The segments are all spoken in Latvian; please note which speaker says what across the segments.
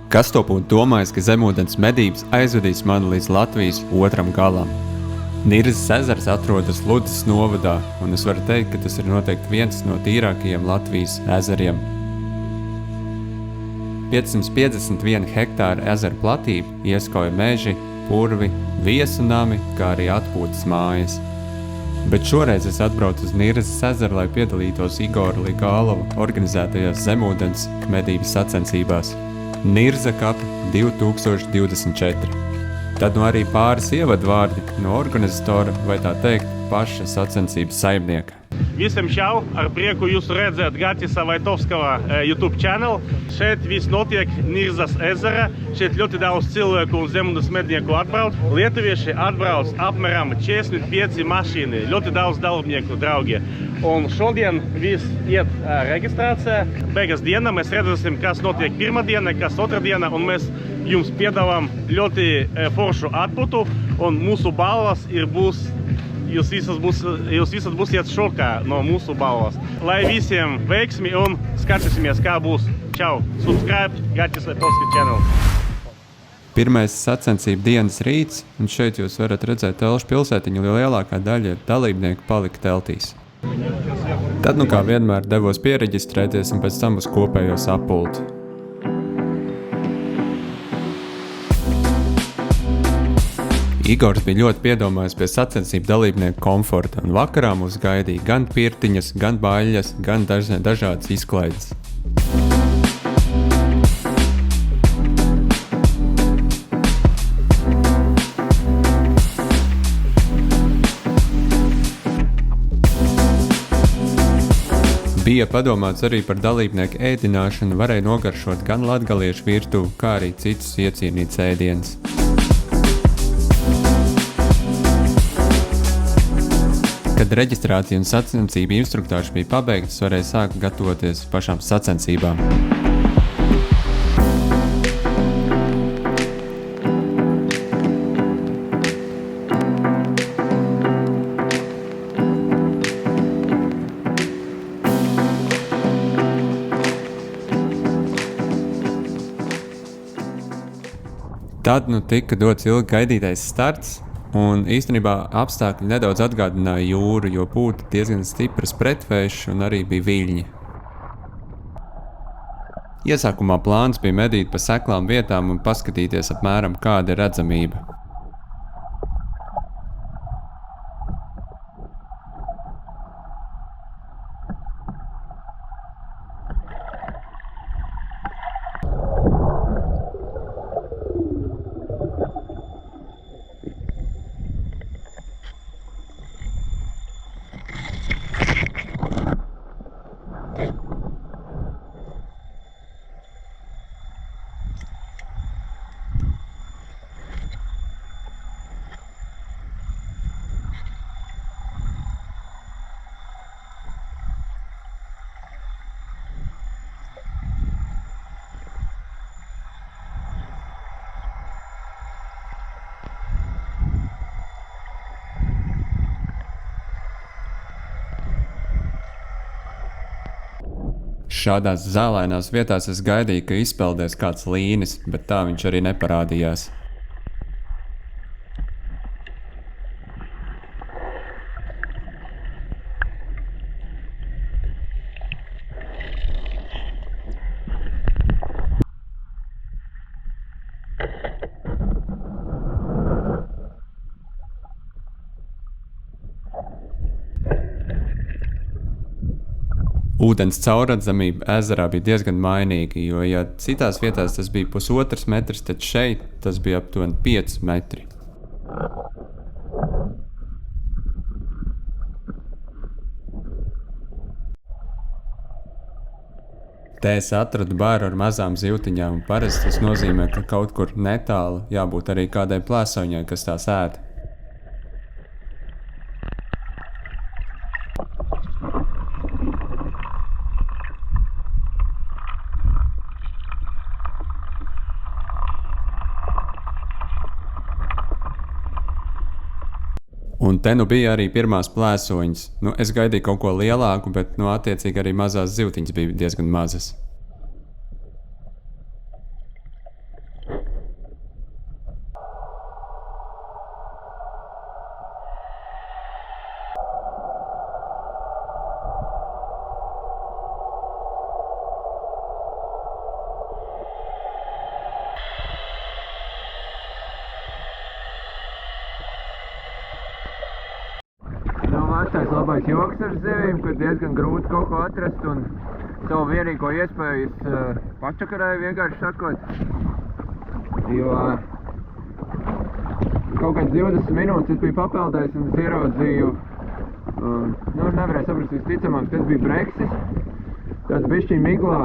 Speaker 1: Kas to būtu domājis, ka zemūdens medības aizvedīs mani līdz Latvijas otram galam? Nirzas ezers atrodas Ludzas novadā, un es varu teikt, ka tas ir noteikti viens no tīrākajiem Latvijas ezeriem. 551 hektāra ezera platība ieskauja meži, purvi, viesu nami, kā arī atpūtas mājas. Bet šoreiz es atbraucu uz Nirzas ezeru, lai piedalītos Igora Ligālova organizētajās zemūdens medības sacensībās. Nirza Cup 2024. Tad arī pāris ievadvārdi no organizatora, vai tā teikt, paša sacensības saimnieka.
Speaker 2: Visiem čau, ar prieku jūs redzēt Gatisa Vaitovskava YouTube channel. Šeit viss notiek Nirzas ezera. Šeit ļoti daudz cilvēku un zemūdens mednieku atbrauc. Lietuvieši atbrauc apmēram 45 mašīni. Ļoti daudz dalībnieku, draugi. Un šodien viss iet reģistrācijā. Beigas dienā mēs redzēsim, kas notiek pirmā diena, kas otrā diena, un mēs jums piedāvājam ļoti foršu atpūtu, un mūsu balvas būs. Jūs visas būsiet šokā no mūsu balvas. Lai visiem veiksmi un skatīsimies, kā būs. Čau! Subscribe Gatis Vaitovska channel.
Speaker 1: Pirmais sacensību dienas rīts, un šeit jūs varat redzēt telšu pilsētiņu, jo lielākā daļa dalībnieku palika teltīs. Tad, kā vienmēr, devos piereģistrēties un pēc tam uz kopējo sapulci. Igors bija ļoti piedomājis pie sacensību dalībnieku komforta, un vakarā mūs gaidīja gan pirtiņas, gan baļļas, gan dažādas izklaides. Bija padomāts arī par dalībnieku ēdināšanu, varēja nogaršot gan latgaliešu virtuvi, kā arī citus iecienītus ēdienus. Kad reģistrācija un sacensību instruktāži bija pabeigtas, varēja sākt gatavoties pašām sacensībām. Tad tika dots ilgi gaidītais starts. Un īstenībā apstākļi nedaudz atgādināja jūru, jo pūta diezgan stipras pretvējš un arī bija viļņi. Iesākumā plāns bija medīt pa seklām vietām un paskatīties apmēram, kāda ir redzamība. Šādās zālainās vietās es gaidīju, ka izpeldēs kāds līnis, bet tā viņš arī neparādījās. Ūdens caurredzamība ezerā bija diezgan mainīga, jo, ja citās vietās tas bija 1,5 metrs, tad šeit tas bija aptuveni 5 metri. Te es atradu bāru ar mazām zivtiņām, un parasti tas nozīmē, ka kaut kur netālu jābūt arī kādai plēsoņai, kas tās ēd. Un te bija arī pirmās plēsoņas. Es gaidīju kaut ko lielāku, bet attiecīgi arī mazās zivtiņas bija diezgan mazas. vienīgais labais joks ar zivīm, kad diezgan grūti kaut ko atrast un savu vienīgo iespēju es pačakarēju, vienkārši sakot. Jo kaut kāds 20 minūtes es biju papeldējis un es ieraudzīju, nevarēju saprast visticamāk, tas bija breksis, tāds bišķiņ miglā.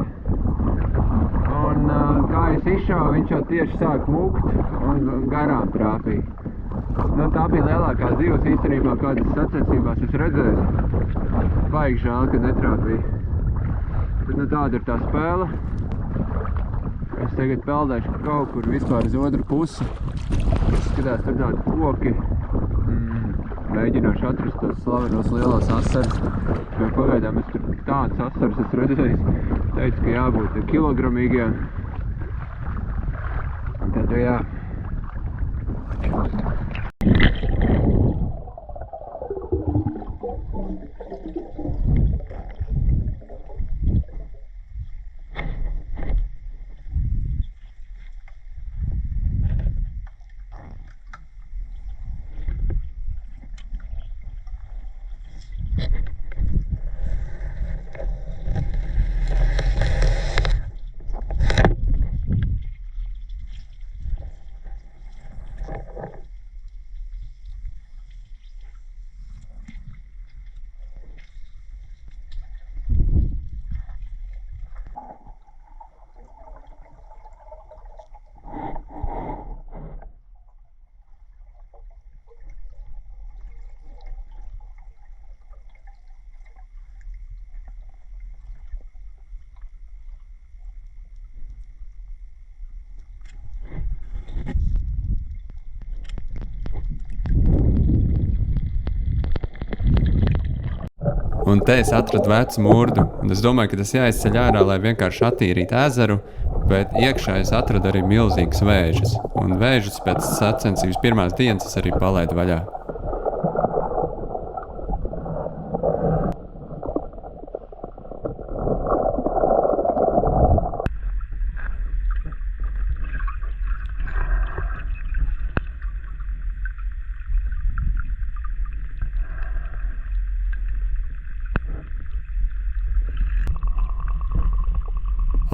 Speaker 1: Un kā es izšāvu, viņš jau tieši sāk mukt un garām trāpīja. Tā bija lielākā zivs īstenībā, kādas sacensībās es redzēju. Baigi žēl, ka netrāpīja. Bet tāda ir tā spēle. Es tagad peldēšu kaut kur vispār uz otru pusi. Skatās, tur tādi koki. Mēģināšu atrast tos slavenos lielos asarus. Jo pagaidām es tur tāds asarus esmu redzējis. Teicu, ka jābūt kilogramīgiem. Un tad jā.
Speaker 3: Un te es atradu vecu murdu, un es domāju, ka tas jāizceļ ārā, lai vienkārši attīrītu ezeru, bet iekšā es atradu arī milzīgas vēžas, un vēžas pēc sacensības pirmās dienas es arī palaidu vaļā.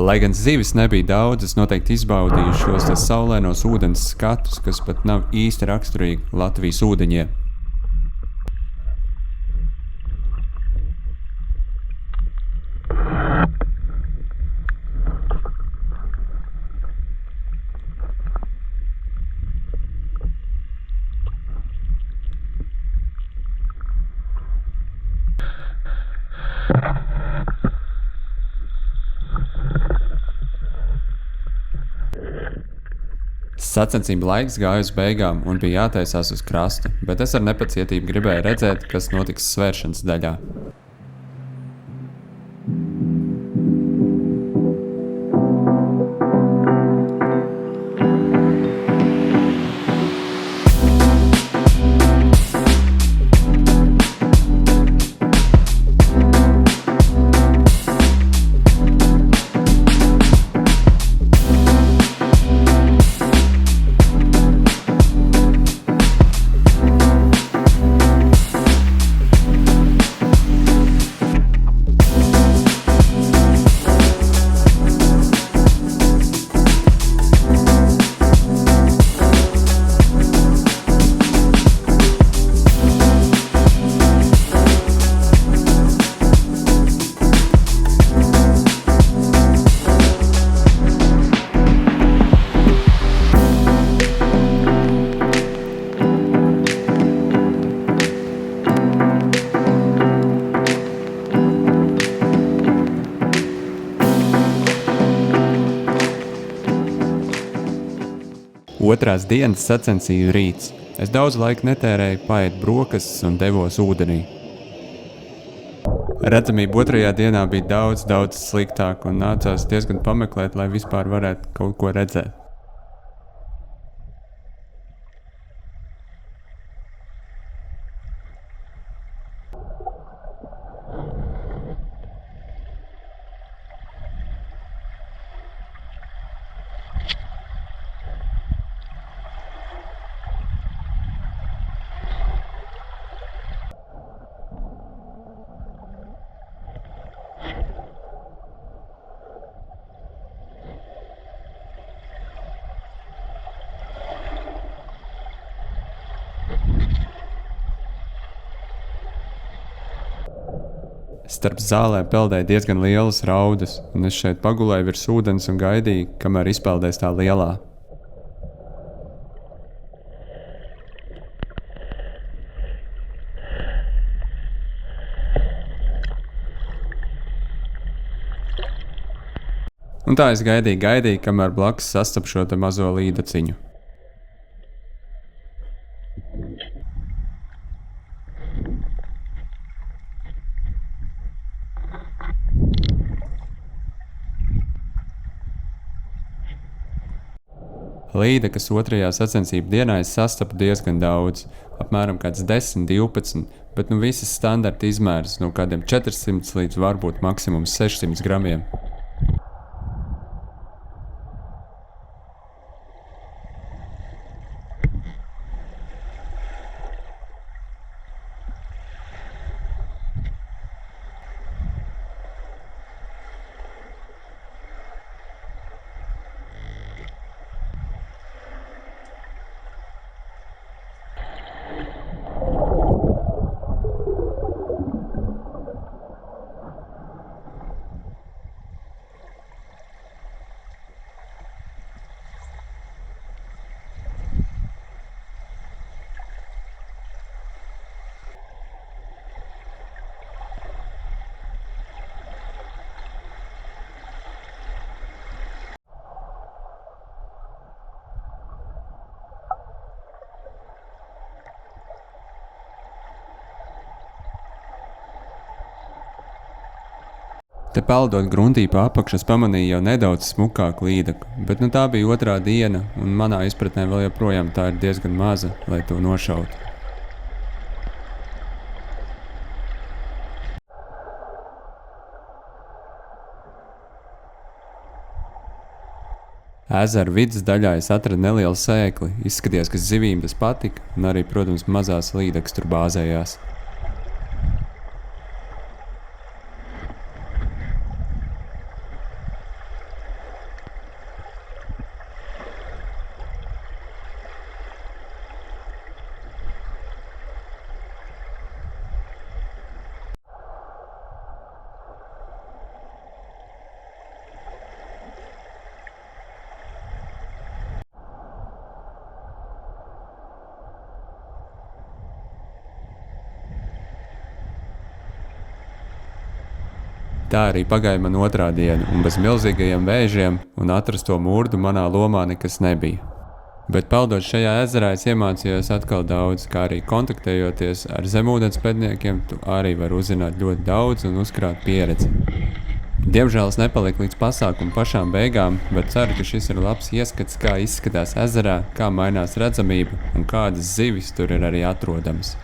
Speaker 3: Lai gan zivis nebija daudz, es noteikti izbaudīju šos saulēnos ūdens skatus, kas pat nav īsti raksturīgi Latvijas ūdeņiem. Sacensību laiks gāja uz beigām un bija jātaisās uz krasta, bet es ar nepacietību gribēju redzēt, kas notiks svēršanas daļā. Otrās dienas sacensību rīts. Es daudz laika netērēju, paēdu brokastis un devos ūdenī. Redzamība otrajā dienā bija daudz sliktāka un nācās diezgan pameklēt, lai vispār varētu kaut ko redzēt. starp zālēm peldēja diezgan lielas raudas, un es šeit pagulēju virs ūdens un gaidīju, kamēr izpeldēs tā lielā. Un tā es gaidīju, kamēr blakus sastapu šo te mazo līdaciņu. Līdekas otrajā sacensību dienā es sastapu diezgan daudz, apmēram kāds 10, 12, bet visas standarta izmērs no kādiem 400 līdz varbūt maksimums 600 gramiem. Te peldot gruntī pa apakšu, es pamanīju jau nedaudz smukāku līdeku, bet tā bija otrā diena, un manā izpratnē vēl joprojām tā ir diezgan maza, lai to nošautu. Ezera vidus daļā es atradu nelielu sēkli, izskatījās, ka zivīm tas patika, un arī, protams, mazās līdekas tur bāzējās. Tā arī pagāja man otrā diena, un bez milzīgajiem vēžiem un atrasto mūrdu manā lomā nekas nebija. Bet peldot šajā ezerā es iemācījos atkal daudz, kā arī kontaktējoties ar zemūdens pedniekiem, tu arī vari uzzināt ļoti daudz un uzkrāt pieredzi. Diemžēl es nepaliku līdz pasākuma pašām beigām, bet ceru, ka šis ir labs ieskats, kā izskatās ezerā, kā mainās redzamība un kādas zivis tur ir arī atrodamas.